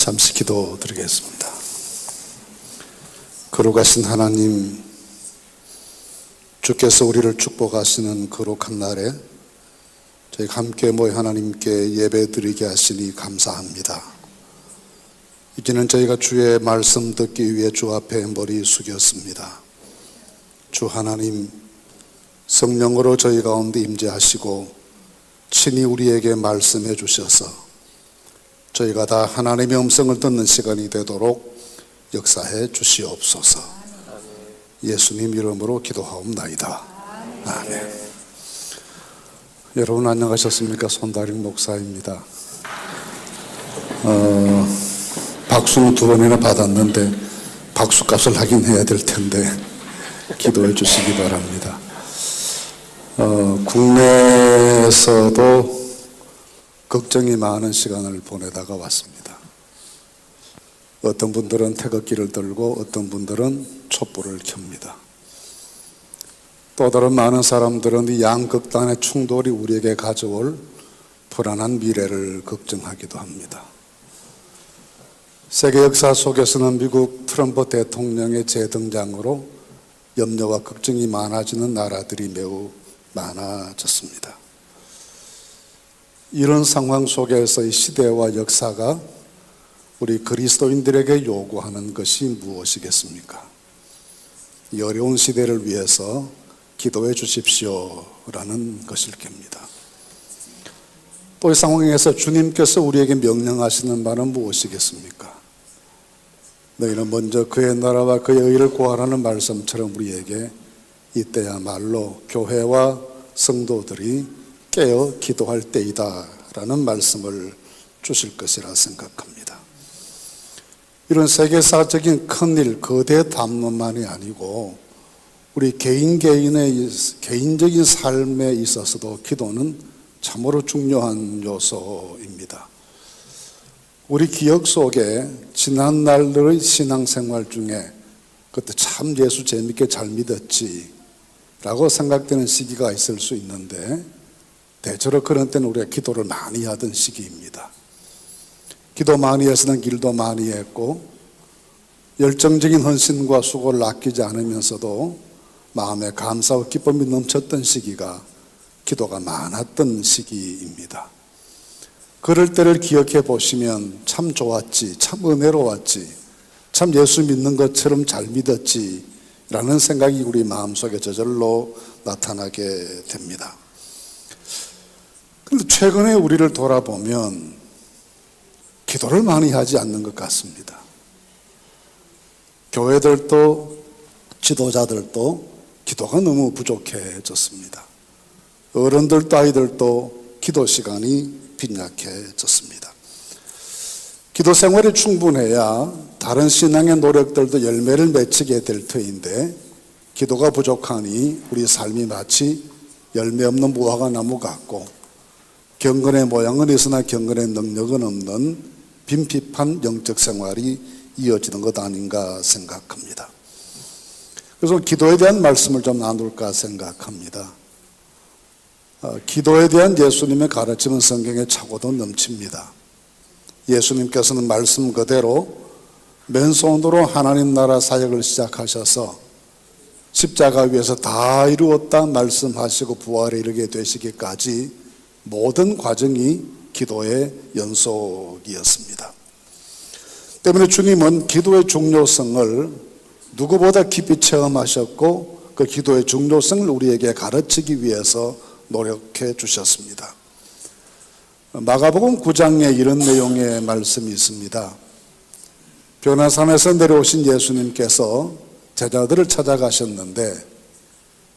잠시 기도드리겠습니다. 거룩하신 하나님, 주께서 우리를 축복하시는 거룩한 날에 저희가 함께 모여 하나님께 예배드리게 하시니 감사합니다. 이제는 저희가 주의 말씀 듣기 위해 주 앞에 머리 숙였습니다. 주 하나님, 성령으로 저희 가운데 임재하시고 친히 우리에게 말씀해 주셔서 저희가 다 하나님의 음성을 듣는 시간이 되도록 역사해 주시옵소서. 예수님 이름으로 기도하옵나이다. 아멘. 여러분 안녕하셨습니까? 손다림 목사입니다. 박수는 2번이나 받았는데 박수값을 하긴 해야 될 텐데 기도해 주시기 바랍니다. 국내에서도 걱정이 많은 시간을 보내다가 왔습니다. 어떤 분들은 태극기를 들고 어떤 분들은 촛불을 켭니다. 또 다른 많은 사람들은 이 양극단의 충돌이 우리에게 가져올 불안한 미래를 걱정하기도 합니다. 세계 역사 속에서는 미국 트럼프 대통령의 재등장으로 염려와 걱정이 많아지는 나라들이 매우 많아졌습니다. 이런 상황 속에서 이 시대와 역사가 우리 그리스도인들에게 요구하는 것이 무엇이겠습니까? 이 어려운 시대를 위해서 기도해 주십시오라는 것일 겁니다. 또 이 상황에서 주님께서 우리에게 명령하시는 말은 무엇이겠습니까? 너희는 먼저 그의 나라와 그의 의를 구하라는 말씀처럼 우리에게 이때야말로 교회와 성도들이 깨어 기도할 때이다 라는 말씀을 주실 것이라 생각합니다. 이런 세계사적인 큰일, 거대 담론만이 아니고 우리 개인의 개인적인 삶에 있어서도 기도는 참으로 중요한 요소입니다. 우리 기억 속에 지난 날들의 신앙생활 중에 그때 참 예수 재밌게 잘 믿었지 라고 생각되는 시기가 있을 수 있는데 대체로 그런 때는 우리가 기도를 많이 하던 시기입니다. 기도 많이 해서는 일도 많이 했고 열정적인 헌신과 수고를 아끼지 않으면서도 마음에 감사와 기쁨이 넘쳤던 시기가 기도가 많았던 시기입니다. 그럴 때를 기억해 보시면 참 좋았지, 참 은혜로웠지, 참 예수 믿는 것처럼 잘 믿었지 라는 생각이 우리 마음속에 저절로 나타나게 됩니다. 그런데 최근에 우리를 돌아보면 기도를 많이 하지 않는 것 같습니다. 교회들도 지도자들도 기도가 너무 부족해졌습니다. 어른들도 아이들도 기도 시간이 빈약해졌습니다. 기도 생활이 충분해야 다른 신앙의 노력들도 열매를 맺히게 될 터인데 기도가 부족하니 우리 삶이 마치 열매 없는 무화과 나무 같고 경건의 모양은 있으나 경건의 능력은 없는 빈핍한 영적 생활이 이어지는 것 아닌가 생각합니다. 그래서 기도에 대한 말씀을 좀 나눌까 생각합니다. 기도에 대한 예수님의 가르침은 성경에 차고도 넘칩니다. 예수님께서는 말씀 그대로 맨손으로 하나님 나라 사역을 시작하셔서 십자가 위에서 다 이루었다 말씀하시고 부활에 이르게 되시기까지 모든 과정이 기도의 연속이었습니다. 때문에 주님은 기도의 중요성을 누구보다 깊이 체험하셨고 그 기도의 중요성을 우리에게 가르치기 위해서 노력해 주셨습니다. 마가복음 9장에 이런 내용의 말씀이 있습니다. 변화산에서 내려오신 예수님께서 제자들을 찾아가셨는데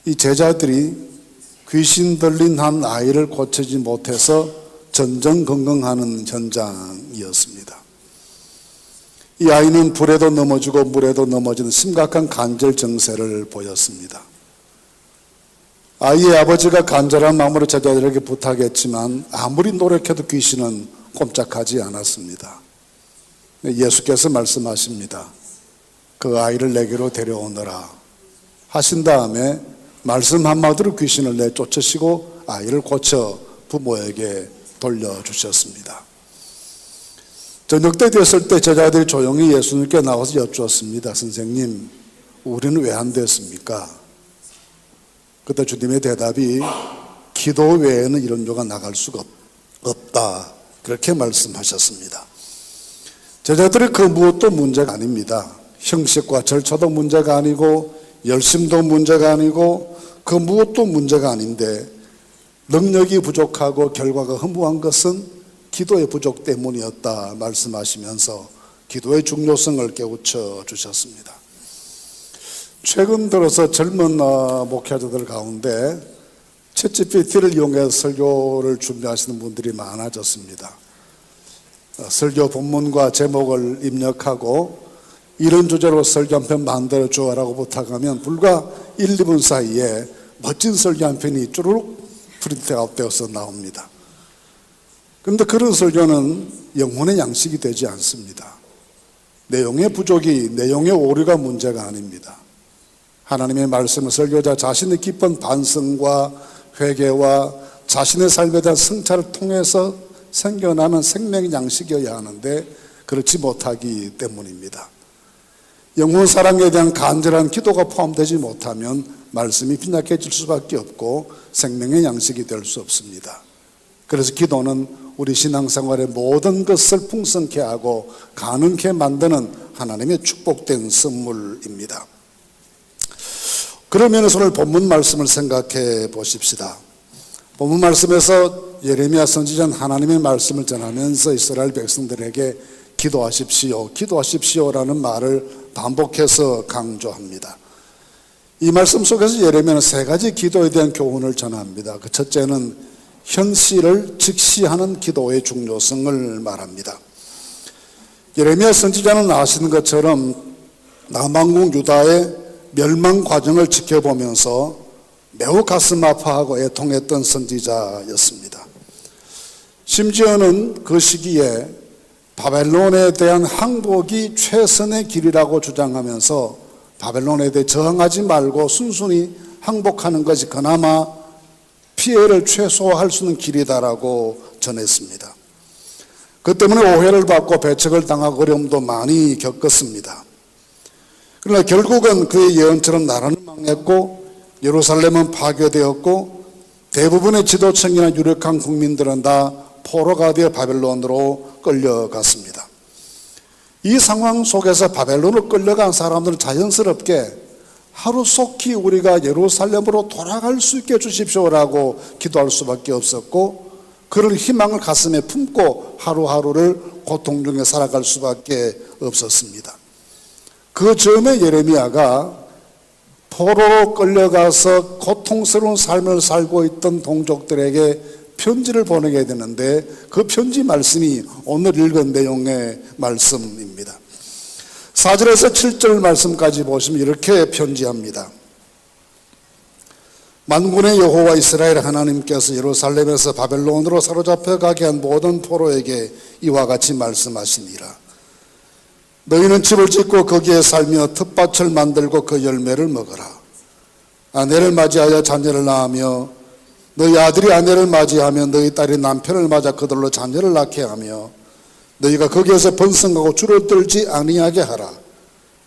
이 제자들이 귀신 들린 한 아이를 고치지 못해서 전전긍긍하는 현장이었습니다. 이 아이는 불에도 넘어지고 물에도 넘어지는 심각한 간절 증세를 보였습니다. 아이의 아버지가 간절한 마음으로 제자들에게 부탁했지만 아무리 노력해도 귀신은 꼼짝하지 않았습니다. 예수께서 말씀하십니다. 그 아이를 내게로 데려오너라 하신 다음에 말씀 한마디로 귀신을 내쫓으시고 아이를 고쳐 부모에게 돌려주셨습니다. 저녁 때 됐을 때 제자들이 조용히 예수님께 나와서 여쭈었습니다. 선생님, 우리는 왜 안 됐습니까? 그때 주님의 대답이 기도 외에는 이런 요가 나갈 수가 없다. 그렇게 말씀하셨습니다. 제자들이 그 무엇도 문제가 아닙니다. 형식과 절차도 문제가 아니고 열심도 문제가 아니고 그 무엇도 문제가 아닌데 능력이 부족하고 결과가 허무한 것은 기도의 부족 때문이었다 말씀하시면서 기도의 중요성을 깨우쳐 주셨습니다. 최근 들어서 젊은 목회자들 가운데 챗GPT를 이용해서 설교를 준비하시는 분들이 많아졌습니다. 설교 본문과 제목을 입력하고 이런 주제로 설교 한 편 만들어 주라고 부탁하면 불과 1, 2분 사이에 멋진 설교 한 편이 쭈르륵 프린트아웃 되어서 나옵니다. 그런데 그런 설교는 영혼의 양식이 되지 않습니다. 내용의 부족이, 내용의 오류가 문제가 아닙니다. 하나님의 말씀을 설교자 자신의 깊은 반성과 회개와 자신의 삶에 대한 성찰을 통해서 생겨나는 생명의 양식이어야 하는데 그렇지 못하기 때문입니다. 영혼 사랑에 대한 간절한 기도가 포함되지 못하면 말씀이 빈약해질 수밖에 없고 생명의 양식이 될 수 없습니다. 그래서 기도는 우리 신앙생활의 모든 것을 풍성케 하고 가능케 만드는 하나님의 축복된 선물입니다. 그러면서 오늘 본문 말씀을 생각해 보십시다. 본문 말씀에서 예레미야 선지자는 하나님의 말씀을 전하면서 이스라엘 백성들에게 기도하십시오, 기도하십시오라는 말을 반복해서 강조합니다. 이 말씀 속에서 예레미야는 세 가지 기도에 대한 교훈을 전합니다. 그 첫째는 현실을 직시하는 기도의 중요성을 말합니다. 예레미야 선지자는 아시는 것처럼 남왕국 유다의 멸망 과정을 지켜보면서 매우 가슴 아파하고 애통했던 선지자였습니다. 심지어는 그 시기에 바벨론에 대한 항복이 최선의 길이라고 주장하면서 바벨론에 대해 저항하지 말고 순순히 항복하는 것이 그나마 피해를 최소화할 수 있는 길이다라고 전했습니다. 그 때문에 오해를 받고 배척을 당하고 어려움도 많이 겪었습니다. 그러나 결국은 그의 예언처럼 나라는 망했고 예루살렘은 파괴되었고 대부분의 지도층이나 유력한 국민들은 다 포로가 되어 바벨론으로 끌려갔습니다. 이 상황 속에서 바벨론으로 끌려간 사람들은 자연스럽게 하루속히 우리가 예루살렘으로 돌아갈 수 있게 해주십시오라고 기도할 수밖에 없었고 그런 희망을 가슴에 품고 하루하루를 고통 중에 살아갈 수밖에 없었습니다. 그 즈음에 예레미야가 포로로 끌려가서 고통스러운 삶을 살고 있던 동족들에게 편지를 보내게 되는데 그 편지 말씀이 오늘 읽은 내용의 말씀입니다. 4절에서 7절 말씀까지 보시면 이렇게 편지합니다. 만군의 여호와 이스라엘 하나님께서 예루살렘에서 바벨론으로 사로잡혀 가게 한 모든 포로에게 이와 같이 말씀하시니라. 너희는 집을 짓고 거기에 살며 텃밭을 만들고 그 열매를 먹어라. 아내를 맞이하여 자녀를 낳으며 너희 아들이 아내를 맞이하며 너희 딸이 남편을 맞아 그들로 자녀를 낳게 하며 너희가 거기에서 번성하고 줄을 들지 아니하게 하라.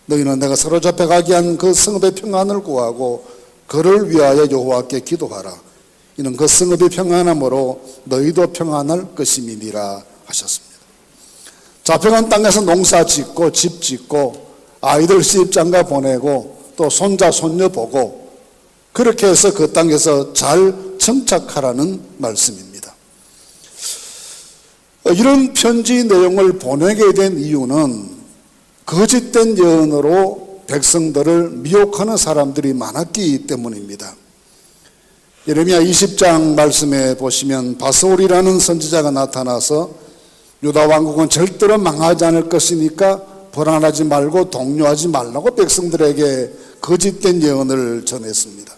너희는 내가 사로잡혀 가게 한 그 성읍의 평안을 구하고 그를 위하여 여호와께 기도하라. 이는 그 성읍이 평안함으로 너희도 평안할 것임이니라 하셨습니다. 잡혀간 땅에서 농사 짓고 집 짓고 아이들 시집장가 보내고 또 손자 손녀 보고 그렇게 해서 그 땅에서 잘 정착하라는 말씀입니다. 이런 편지 내용을 보내게 된 이유는 거짓된 예언으로 백성들을 미혹하는 사람들이 많았기 때문입니다. 예레미야 20장 말씀에 보시면 바스올이라는 선지자가 나타나서 유다 왕국은 절대로 망하지 않을 것이니까 불안하지 말고 동요하지 말라고 백성들에게 거짓된 예언을 전했습니다.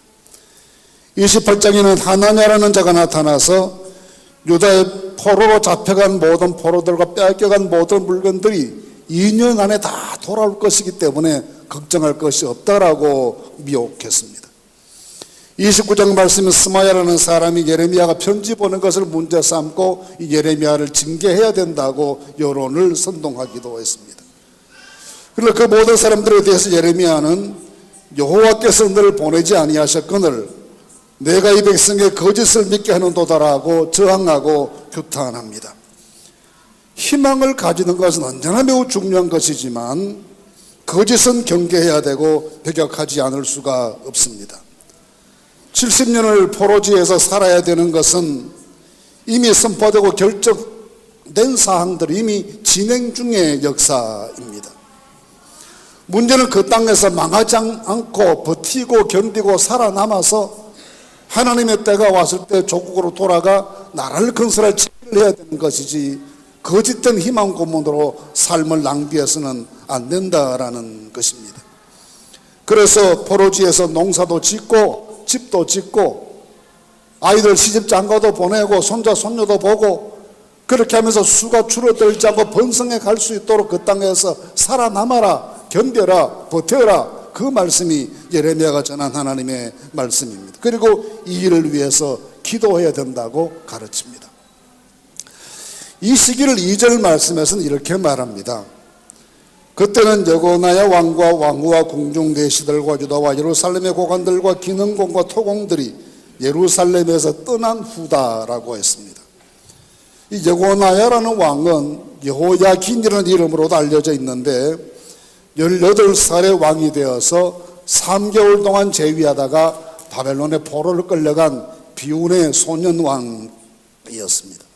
28장에는 하나냐라는 자가 나타나서 유다의 포로로 잡혀간 모든 포로들과 빼앗겨간 모든 물건들이 2년 안에 다 돌아올 것이기 때문에 걱정할 것이 없다라고 미혹했습니다. 29장 말씀에 스마야라는 사람이 예레미야가 편지 보낸 것을 문제 삼고 이 예레미야를 징계해야 된다고 여론을 선동하기도 했습니다. 그러나 그 모든 사람들에 대해서 예레미야는 여호와께서 너를 보내지 아니하셨거늘 내가 이 백성의 거짓을 믿게 하는 도다라고 저항하고 규탄합니다. 희망을 가지는 것은 언제나 매우 중요한 것이지만 거짓은 경계해야 되고 배격하지 않을 수가 없습니다. 70년을 포로지에서 살아야 되는 것은 이미 선포되고 결정된 사항들이 이미 진행 중의 역사입니다. 문제는 그 땅에서 망하지 않고 버티고 견디고 살아남아서 하나님의 때가 왔을 때 조국으로 돌아가 나라를 건설할 책임을 해야 되는 것이지 거짓된 희망 고문으로 삶을 낭비해서는 안 된다라는 것입니다. 그래서 포로지에서 농사도 짓고 집도 짓고 아이들 시집 장가도 보내고 손자 손녀도 보고 그렇게 하면서 수가 줄어들지 않고 번성해 갈 수 있도록 그 땅에서 살아남아라, 견뎌라, 버텨라, 그 말씀이 예레미야가 전한 하나님의 말씀입니다. 그리고 이 일을 위해서 기도해야 된다고 가르칩니다. 이 시기를 2절 말씀에서는 이렇게 말합니다. 그때는 여고나야 왕과 왕후와 궁중 계시들과 유다와 예루살렘의 고관들과 기능공과 토공들이 예루살렘에서 떠난 후다라고 했습니다. 이 여고나야라는 왕은 여호야긴이라는 이름으로도 알려져 있는데 18살의 왕이 되어서 3개월 동안 재위하다가 바벨론의 포로를 끌려간 비운의 소년 왕이었습니다.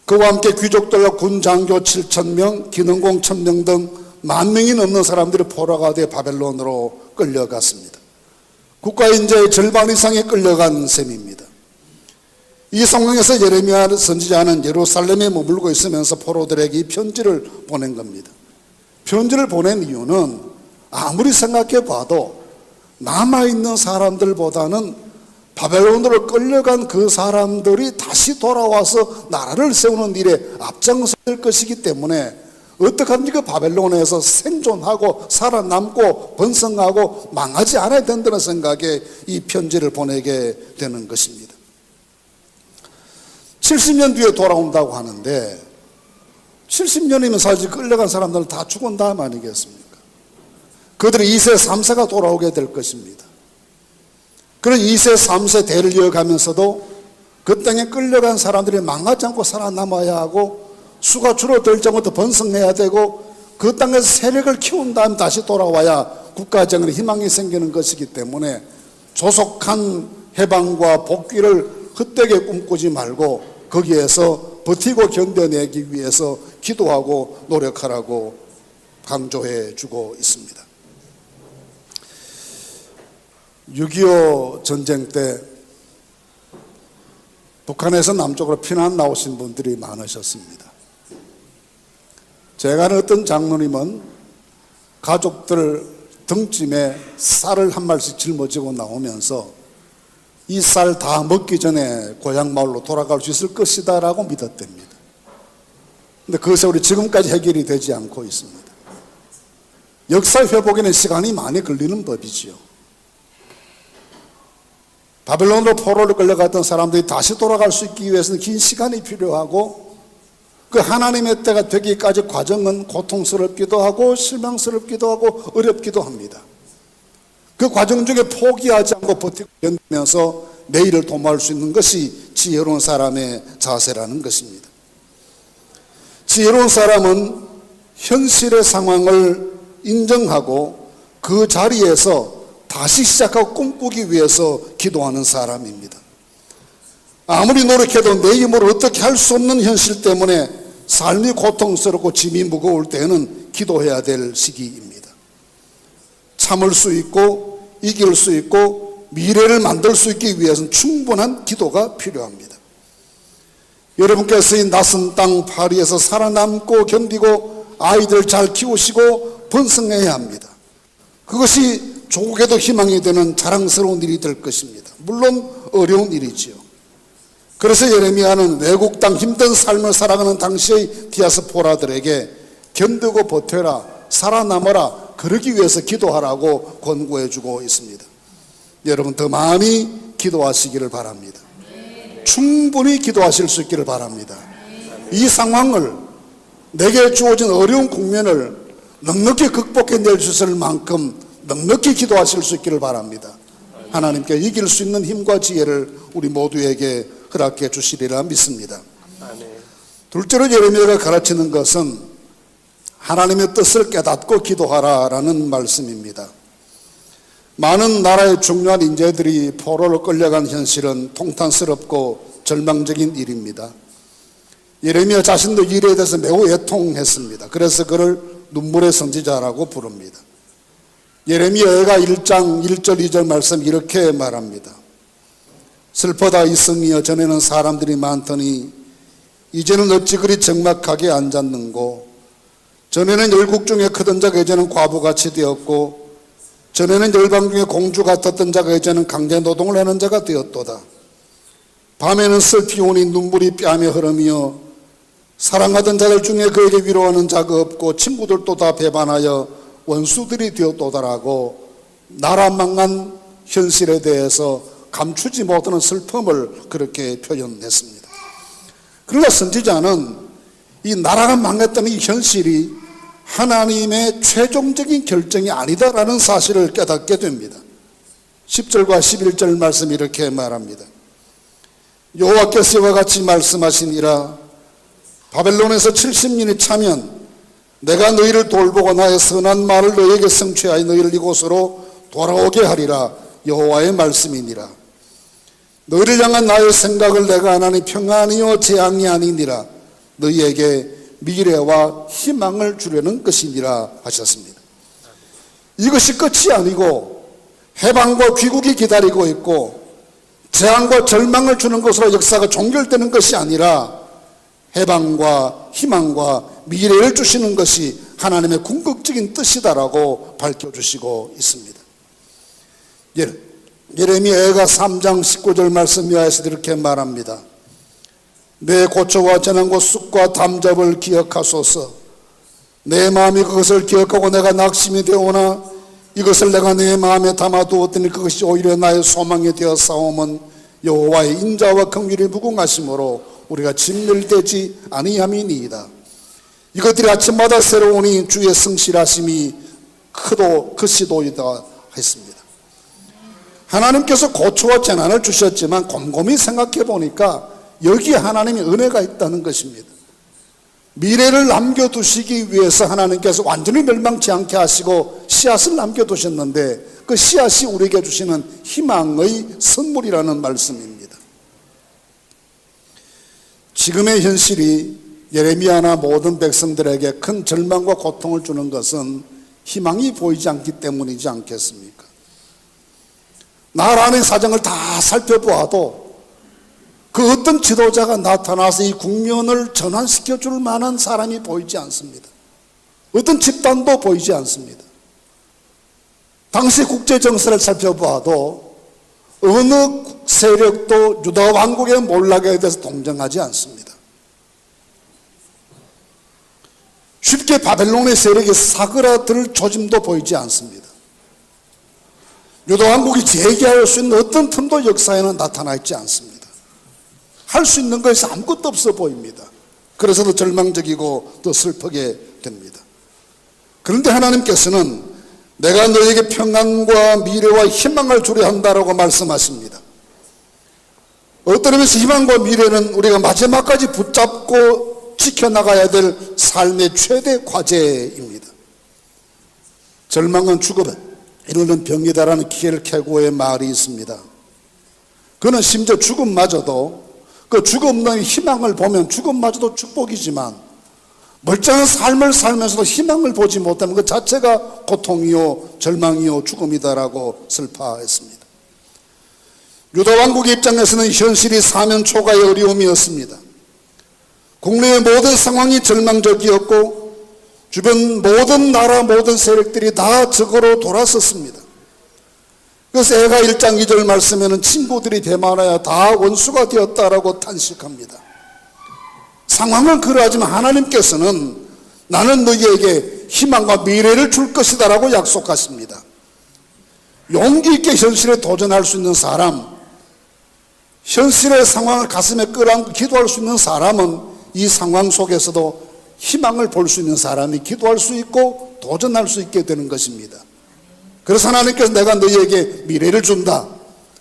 그와 함께 귀족들과 군장교 7,000명, 기능공 1,000명 등 10,000명이 넘는 사람들이 포로가 돼 바벨론으로 끌려갔습니다. 국가 인재의 절반 이상이 끌려간 셈입니다. 이 상황에서 예레미야 선지자는 예루살렘에 머물고 있으면서 포로들에게 이 편지를 보낸 겁니다. 편지를 보낸 이유는 아무리 생각해 봐도 남아있는 사람들보다는 바벨론으로 끌려간 그 사람들이 다시 돌아와서 나라를 세우는 일에 앞장서야 될 것이기 때문에 어떻게 하든지 그 바벨론에서 생존하고 살아남고 번성하고 망하지 않아야 된다는 생각에 이 편지를 보내게 되는 것입니다. 70년 뒤에 돌아온다고 하는데 70년이면 사실 끌려간 사람들은 다 죽은 다음 아니겠습니까? 그들이 2세 3세가 돌아오게 될 것입니다. 그런 2세 3세 대를 이어가면서도 그 땅에 끌려간 사람들이 망하지 않고 살아남아야 하고 수가 줄어들 정도로 번성해야 되고 그 땅에서 세력을 키운 다음 다시 돌아와야 국가정의 희망이 생기는 것이기 때문에 조속한 해방과 복귀를 헛되게 꿈꾸지 말고 거기에서 버티고 견뎌내기 위해서 기도하고 노력하라고 강조해 주고 있습니다. 6.25 전쟁 때 북한에서 남쪽으로 피난 나오신 분들이 많으셨습니다. 제가 아는 어떤 장로님은 가족들 등짐에 쌀을 한 말씩 짊어지고 나오면서 이 쌀 다 먹기 전에 고향 마을로 돌아갈 수 있을 것이다 라고 믿었답니다. 그런데 그 세월이 지금까지 해결이 되지 않고 있습니다. 역사 회복에는 시간이 많이 걸리는 법이지요. 바벨론으로 포로를 끌려갔던 사람들이 다시 돌아갈 수 있기 위해서는 긴 시간이 필요하고 그 하나님의 때가 되기까지 과정은 고통스럽기도 하고 실망스럽기도 하고 어렵기도 합니다. 그 과정 중에 포기하지 않고 버티고 견디면서 내일을 도모할 수 있는 것이 지혜로운 사람의 자세라는 것입니다. 지혜로운 사람은 현실의 상황을 인정하고 그 자리에서 다시 시작하고 꿈꾸기 위해서 기도하는 사람입니다. 아무리 노력해도 내 힘으로 어떻게 할 수 없는 현실 때문에 삶이 고통스럽고 짐이 무거울 때는 기도해야 될 시기입니다. 참을 수 있고 이길 수 있고 미래를 만들 수 있기 위해서는 충분한 기도가 필요합니다. 여러분께서 이 낯선 땅 파리에서 살아남고 견디고 아이들 잘 키우시고 번성해야 합니다. 그것이 조국에도 희망이 되는 자랑스러운 일이 될 것입니다. 물론 어려운 일이지요. 그래서 예레미야는 외국 땅 힘든 삶을 살아가는 당시의 디아스포라들에게 견디고 버텨라, 살아남아라, 그러기 위해서 기도하라고 권고해주고 있습니다. 여러분 더 많이 기도하시기를 바랍니다. 충분히 기도하실 수 있기를 바랍니다. 이 상황을, 내게 주어진 어려운 국면을 넉넉히 극복해낼 수 있을 만큼 넉넉히 기도하실 수 있기를 바랍니다. 하나님께 이길 수 있는 힘과 지혜를 우리 모두에게 허락해 주시리라 믿습니다. 둘째로 예레미야가 가르치는 것은 하나님의 뜻을 깨닫고 기도하라라는 말씀입니다. 많은 나라의 중요한 인재들이 포로로 끌려간 현실은 통탄스럽고 절망적인 일입니다. 예레미야 자신도 이 일에 대해서 매우 애통했습니다. 그래서 그를 눈물의 선지자라고 부릅니다. 예레미야가 1장 1절 2절 말씀 이렇게 말합니다. 슬퍼다 이승이여, 전에는 사람들이 많더니 이제는 어찌 그리 적막하게 앉았는고. 전에는 열국 중에 크던 자가 이제는 과부같이 되었고, 전에는 열방 중에 공주 같았던 자가 이제는 강제 노동을 하는 자가 되었도다. 밤에는 슬피 오니 눈물이 뺨에 흐르며, 사랑하던 자들 중에 그에게 위로하는 자가 없고 친구들도 다 배반하여 원수들이 되었도다라고 나라 망한 현실에 대해서 감추지 못하는 슬픔을 그렇게 표현했습니다. 그러나 선지자는 이 나라가 망했다는 이 현실이 하나님의 최종적인 결정이 아니다라는 사실을 깨닫게 됩니다. 10절과 11절 말씀 이렇게 말합니다. 여호와께서 이와 같이 말씀하시니라. 바벨론에서 70년이 차면 내가 너희를 돌보고 나의 선한 말을 너희에게 성취하여 너희를 이곳으로 돌아오게 하리라. 여호와의 말씀이니라. 너희를 향한 나의 생각을 내가 하나니 평안이요 재앙이 아니니라. 너희에게 미래와 희망을 주려는 것이니라 하셨습니다. 이것이 끝이 아니고 해방과 귀국이 기다리고 있고 재앙과 절망을 주는 것으로 역사가 종결되는 것이 아니라 해방과 희망과 미래를 주시는 것이 하나님의 궁극적인 뜻이다라고 밝혀주시고 있습니다. 예레미야가 3장 19절 말씀 이하에서 이렇게 말합니다. 내 고초와 재난과 쑥과 담접을 기억하소서. 내 마음이 그것을 기억하고 내가 낙심이 되오나 이것을 내가 내 마음에 담아두었더니 그것이 오히려 나의 소망이 되어 싸움은 여호와의 인자와 긍휼이 무궁하심으로 우리가 진멸되지 아니함이니이다. 이것들이 아침마다 새로우니 주의 성실하심이 크시도이다 했습니다. 하나님께서 고초와 재난을 주셨지만 곰곰이 생각해 보니까 여기에 하나님의 은혜가 있다는 것입니다. 미래를 남겨두시기 위해서 하나님께서 완전히 멸망치 않게 하시고 씨앗을 남겨두셨는데 그 씨앗이 우리에게 주시는 희망의 선물이라는 말씀입니다. 지금의 현실이 예레미야나 모든 백성들에게 큰 절망과 고통을 주는 것은 희망이 보이지 않기 때문이지 않겠습니까? 나라 안의 사정을 다 살펴보아도 그 어떤 지도자가 나타나서 이 국면을 전환시켜 줄 만한 사람이 보이지 않습니다. 어떤 집단도 보이지 않습니다. 당시 국제 정세를 살펴보아도 어느 세력도 유다 왕국의 몰락에 대해서 동정하지 않습니다. 쉽게 바벨론의 세력이 사그라들 조짐도 보이지 않습니다. 유다 왕국이 재기할 수 있는 어떤 틈도 역사에는 나타나 있지 않습니다. 할 수 있는 것이 아무것도 없어 보입니다. 그래서 더 절망적이고 더 슬프게 됩니다. 그런데 하나님께서는 내가 너에게 평안과 미래와 희망을 주려 한다라고 말씀하십니다. 어떤 의미에서 희망과 미래는 우리가 마지막까지 붙잡고 지켜나가야 될 삶의 최대 과제입니다. 절망은 죽음에 이르는 병이다라는 키엘 케고의 말이 있습니다. 그는 심지어 죽음마저도 그 죽음 없는 희망을 보면 죽음마저도 축복이지만 멀쩡한 삶을 살면서도 희망을 보지 못하는 것 자체가 고통이요 절망이요 죽음이다라고 슬퍼했습니다. 유다 왕국의 입장에서는 현실이 사면초가의 어려움이었습니다. 국내의 모든 상황이 절망적이었고 주변 모든 나라 모든 세력들이 다 적으로 돌아섰습니다. 그래서 애가 1장 2절 말씀에는 친구들이 배만하여 다 원수가 되었다라고 탄식합니다. 상황은 그러하지만 하나님께서는 나는 너희에게 희망과 미래를 줄 것이다 라고 약속하십니다. 용기 있게 현실에 도전할 수 있는 사람, 현실의 상황을 가슴에 끌어안고 기도할 수 있는 사람은 이 상황 속에서도 희망을 볼 수 있는 사람이 기도할 수 있고 도전할 수 있게 되는 것입니다. 그래서 하나님께서 내가 너희에게 미래를 준다,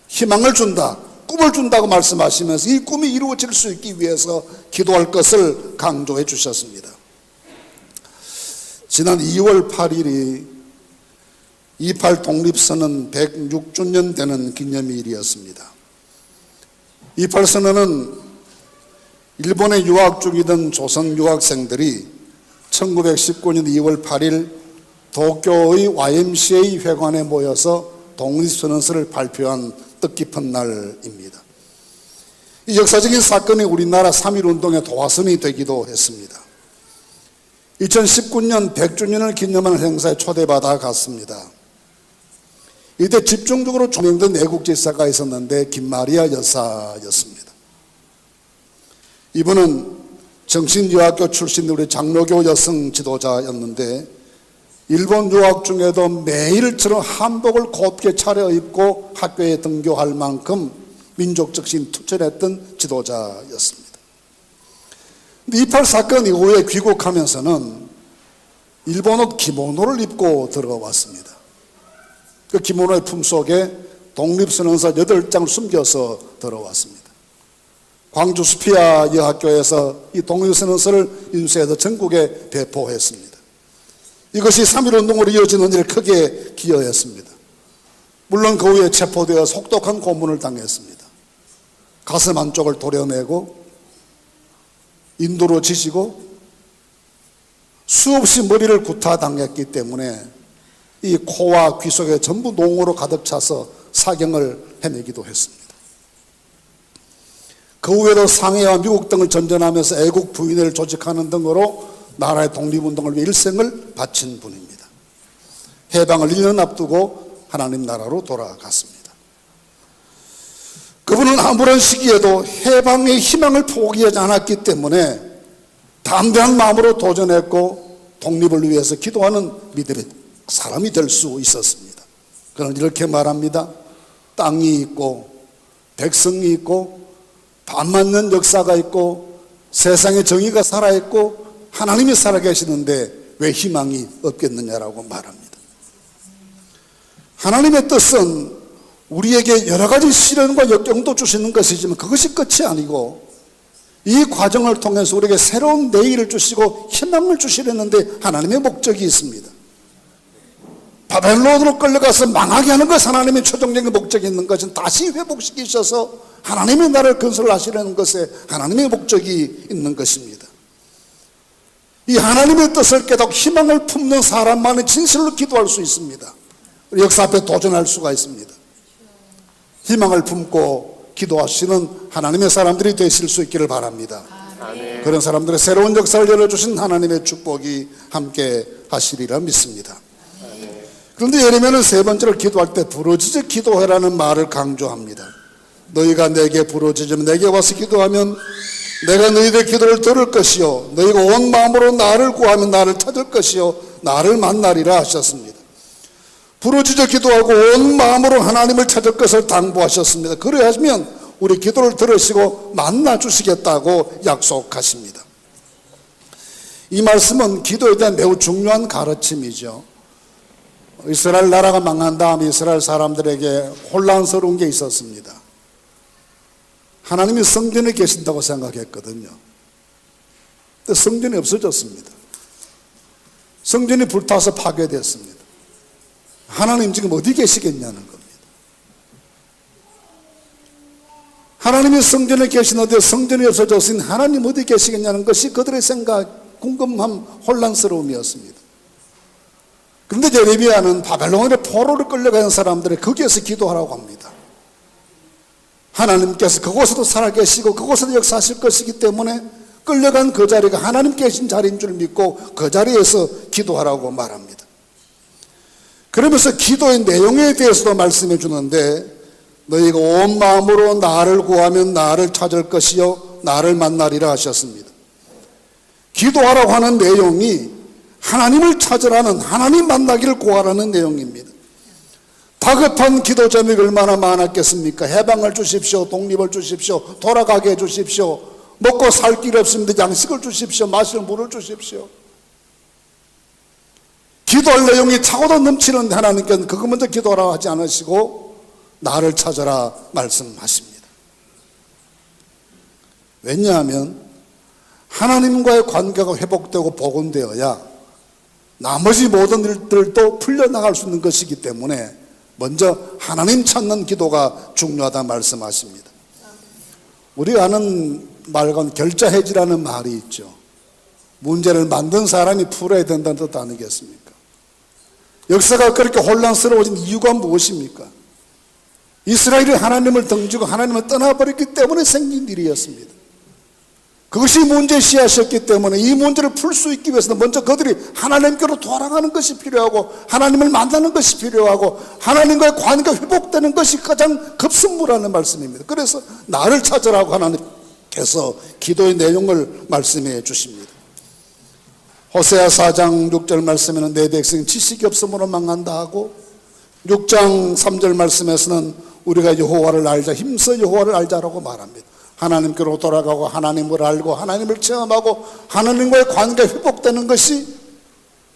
희망을 준다, 꿈을 준다고 말씀하시면서 이 꿈이 이루어질 수 있기 위해서 기도할 것을 강조해 주셨습니다. 지난 2월 8일이 28 독립선언 106주년 되는 기념일이었습니다. 28선언은 일본에 유학 중이던 조선 유학생들이 1919년 2월 8일 도쿄의 YMCA 회관에 모여서 독립선언서를 발표한 뜻깊은 날입니다. 이 역사적인 사건이 우리나라 3.1운동의 도화선이 되기도 했습니다. 2019년 100주년을 기념하는 행사에 초대받아 갔습니다. 이때 집중적으로 조명된 애국지사가 있었는데 김마리아 여사였습니다. 이분은 정신여학교 출신 우리 장로교 여성 지도자였는데 일본 유학 중에도 매일처럼 한복을 곱게 차려입고 학교에 등교할 만큼 민족적인 투철했던 지도자였습니다. 28 사건 이후에 귀국하면서는 일본 옷 기모노를 입고 들어왔습니다. 그 기모노의 품속에 독립선언서 8장을 숨겨서 들어왔습니다. 광주 수피아 여학교에서 이 독립선언서를 인쇄해서 전국에 배포했습니다. 이것이 3.1운동으로 이어지는 일에 크게 기여했습니다. 물론 그 후에 체포되어 속독한 고문을 당했습니다. 가슴 한쪽을 도려내고 인도로 지시고 수없이 머리를 구타당했기 때문에 이 코와 귀 속에 전부 농으로 가득 차서 사경을 헤매기도 했습니다. 그 후에도 상해와 미국 등을 전전하면서 애국 부인회를 조직하는 등으로 나라의 독립운동을 위해 일생을 바친 분입니다. 해방을 1년 앞두고 하나님 나라로 돌아갔습니다. 그분은 아무런 시기에도 해방의 희망을 포기하지 않았기 때문에 담대한 마음으로 도전했고 독립을 위해서 기도하는 믿음의 사람이 될 수 있었습니다. 그는 이렇게 말합니다. 땅이 있고 백성이 있고 반맞는 역사가 있고 세상에 정의가 살아있고 하나님이 살아계시는데 왜 희망이 없겠느냐라고 말합니다. 하나님의 뜻은 우리에게 여러 가지 시련과 역경도 주시는 것이지만 그것이 끝이 아니고 이 과정을 통해서 우리에게 새로운 내일을 주시고 희망을 주시려는데 하나님의 목적이 있습니다. 바벨론으로 끌려가서 망하게 하는 것 하나님의 최종적인 목적이 있는 것은 다시 회복시키셔서 하나님의 나라를 건설하시려는 것에 하나님의 목적이 있는 것입니다. 이 하나님의 뜻을 깨닫고 희망을 품는 사람만이 진실로 기도할 수 있습니다. 역사 앞에 도전할 수가 있습니다. 희망을 품고 기도하시는 하나님의 사람들이 되실 수 있기를 바랍니다. 아멘. 그런 사람들의 새로운 역사를 열어주신 하나님의 축복이 함께 하시리라 믿습니다. 아멘. 그런데 예레미야는 세 번째로 기도할 때 부르짖어 기도해라는 말을 강조합니다. 너희가 내게 부르짖으면 내게 와서 기도하면 내가 너희들의 기도를 들을 것이요 너희가 온 마음으로 나를 구하면 나를 찾을 것이요 나를 만나리라 하셨습니다. 부르짖어 기도하고 온 마음으로 하나님을 찾을 것을 당부하셨습니다. 그래야지면 우리 기도를 들으시고 만나 주시겠다고 약속하십니다. 이 말씀은 기도에 대한 매우 중요한 가르침이죠. 이스라엘 나라가 망한 다음 이스라엘 사람들에게 혼란스러운 게 있었습니다. 하나님이 성전에 계신다고 생각했거든요. 근데 성전이 없어졌습니다. 성전이 불타서 파괴됐습니다. 하나님 지금 어디 계시겠냐는 겁니다. 하나님이 성전에 계시는데 성전이 없어졌으니 하나님 어디 계시겠냐는 것이 그들의 생각, 궁금함, 혼란스러움이었습니다. 그런데 예레미야는 바벨론의 포로를 끌려가는 사람들이 거기에서 기도하라고 합니다. 하나님께서 그곳에도 살아계시고 그곳에도 역사하실 것이기 때문에 끌려간 그 자리가 하나님 계신 자리인 줄 믿고 그 자리에서 기도하라고 말합니다. 그러면서 기도의 내용에 대해서도 말씀해 주는데 너희가 온 마음으로 나를 구하면 나를 찾을 것이요 나를 만나리라 하셨습니다. 기도하라고 하는 내용이 하나님을 찾으라는, 하나님 만나기를 구하라는 내용입니다. 다급한 기도 제목이 얼마나 많았겠습니까? 해방을 주십시오. 독립을 주십시오. 돌아가게 해주십시오. 먹고 살 길 없습니다. 양식을 주십시오. 마실 물을 주십시오. 기도할 내용이 차고도 넘치는 하나님께는 그거 먼저 기도하라 하지 않으시고 나를 찾아라 말씀하십니다. 왜냐하면 하나님과의 관계가 회복되고 복원되어야 나머지 모든 일들도 풀려나갈 수 있는 것이기 때문에 먼저 하나님 찾는 기도가 중요하다 말씀하십니다. 우리가 아는 말과 결자해지라는 말이 있죠. 문제를 만든 사람이 풀어야 된다는 뜻 아니겠습니까? 역사가 그렇게 혼란스러워진 이유가 무엇입니까? 이스라엘이 하나님을 등지고 하나님을 떠나버렸기 때문에 생긴 일이었습니다. 그것이 문제의 씨앗이었기 때문에 이 문제를 풀 수 있기 위해서는 먼저 그들이 하나님께로 돌아가는 것이 필요하고 하나님을 만나는 것이 필요하고 하나님과의 관계가 회복되는 것이 가장 급선무라는 말씀입니다. 그래서 나를 찾으라고 하나님께서 기도의 내용을 말씀해 주십니다. 호세아 4장 6절 말씀에는 내 백성 지식이 없음으로 망한다 하고 6장 3절 말씀에서는 우리가 여호와를 알자 힘써 여호와를 알자라고 말합니다. 하나님께로 돌아가고 하나님을 알고 하나님을 체험하고 하나님과의 관계가 회복되는 것이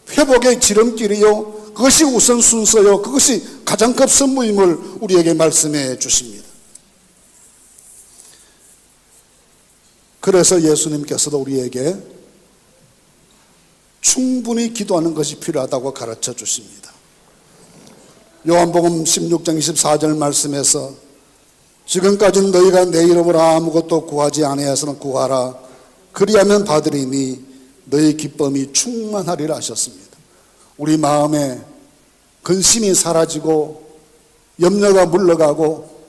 회복의 지름길이요, 그것이 우선순서요, 그것이 가장 급선무임을 우리에게 말씀해 주십니다. 그래서 예수님께서도 우리에게 충분히 기도하는 것이 필요하다고 가르쳐 주십니다. 요한복음 16장 24절 말씀에서 지금까지는 너희가 내 이름으로 아무것도 구하지 아니하여서는 구하라 그리하면 받으리니 너희 기쁨이 충만하리라 하셨습니다. 우리 마음에 근심이 사라지고 염려가 물러가고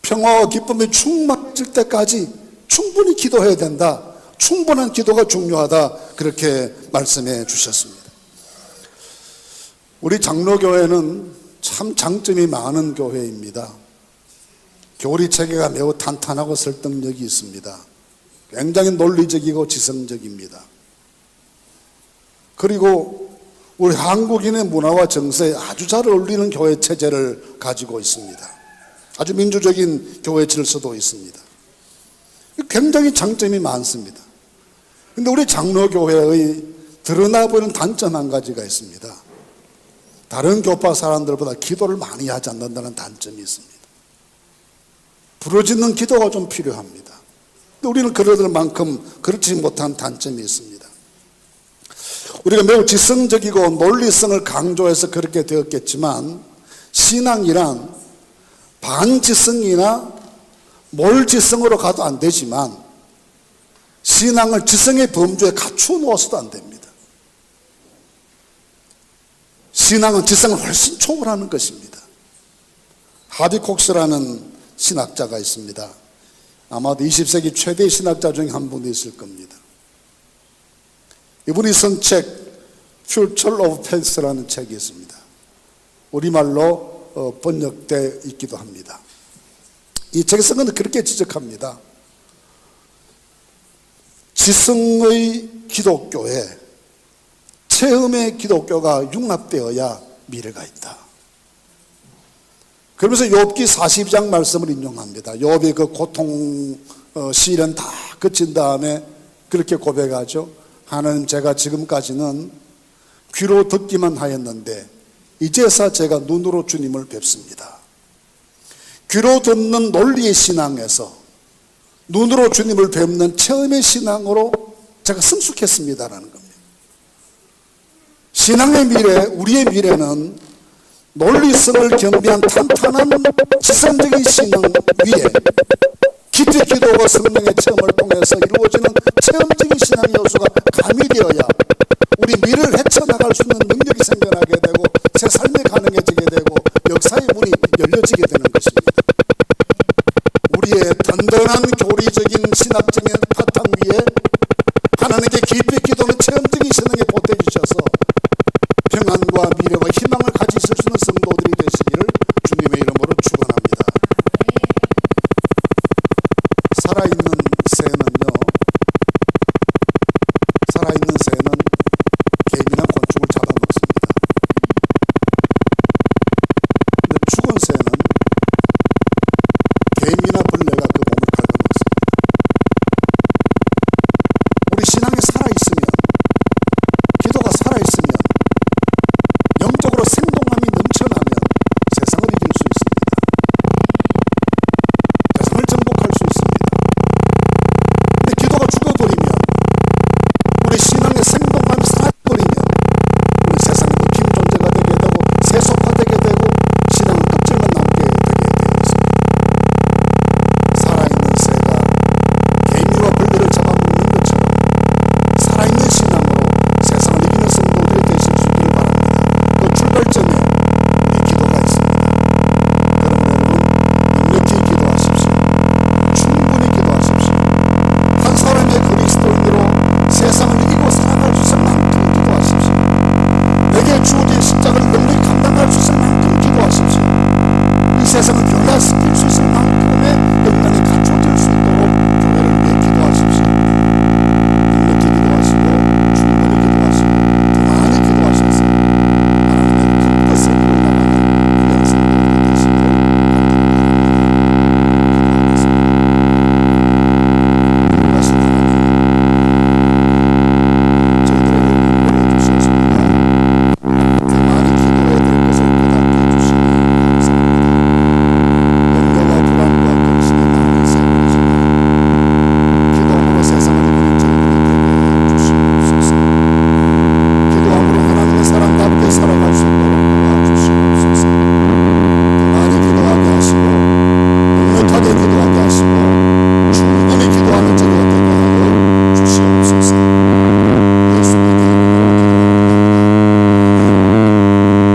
평화와 기쁨이 충만해질 때까지 충분히 기도해야 된다. 충분한 기도가 중요하다. 그렇게 말씀해 주셨습니다. 우리 장로교회는 참 장점이 많은 교회입니다. 교리 체계가 매우 탄탄하고 설득력이 있습니다. 굉장히 논리적이고 지성적입니다. 그리고 우리 한국인의 문화와 정서에 아주 잘 어울리는 교회 체제를 가지고 있습니다. 아주 민주적인 교회 질서도 있습니다. 굉장히 장점이 많습니다. 그런데 우리 장로교회의 드러나 보이는 단점 한 가지가 있습니다. 다른 교파 사람들보다 기도를 많이 하지 않는다는 단점이 있습니다. 부르짖는 기도가 좀 필요합니다. 근데 우리는 그러들 만큼 그렇지 못한 단점이 있습니다. 우리가 매우 지성적이고 논리성을 강조해서 그렇게 되었겠지만 신앙이란 반지성이나 몰지성으로 가도 안 되지만 신앙을 지성의 범주에 갖추어 놓아서도 안 됩니다. 신앙은 지성을 훨씬 초월하는 것입니다. 하비콕스라는 신학자가 있습니다. 아마도 20세기 최대 신학자 중에 한 분이 있을 겁니다. 이분이 쓴 책 Future of Faith라는 책이 있습니다. 우리말로 번역되어 있기도 합니다. 이 책에서는 그렇게 지적합니다. 지성의 기독교에 체험의 기독교가 융합되어야 미래가 있다. 그러면서 욥기 42장 말씀을 인용합니다. 욥이 그 고통 시련 다 그친 다음에 그렇게 고백하죠. 하나님, 제가 지금까지는 귀로 듣기만 하였는데 이제서 제가 눈으로 주님을 뵙습니다. 귀로 듣는 논리의 신앙에서 눈으로 주님을 뵙는 체험의 신앙으로 제가 성숙했습니다라는 겁니다. 신앙의 미래, 우리의 미래는 논리성을 겸비한 탄탄한 지성적인 신앙 위에 깊이 기도와 성령의 체험을 통해서 이루어지는 체험적인 신앙의 요소가 가미되어야 우리 미래를 헤쳐나갈 수 있는 능력이 생겨나게 되고 새 삶이 가능해지게 되고 역사의 문이 열려지게 되는 것입니다. 우리의 든든한 교리적인 신학적인 바탕 위에 하나님께 깊이 기도는 체험적인 신앙에 보태주셔서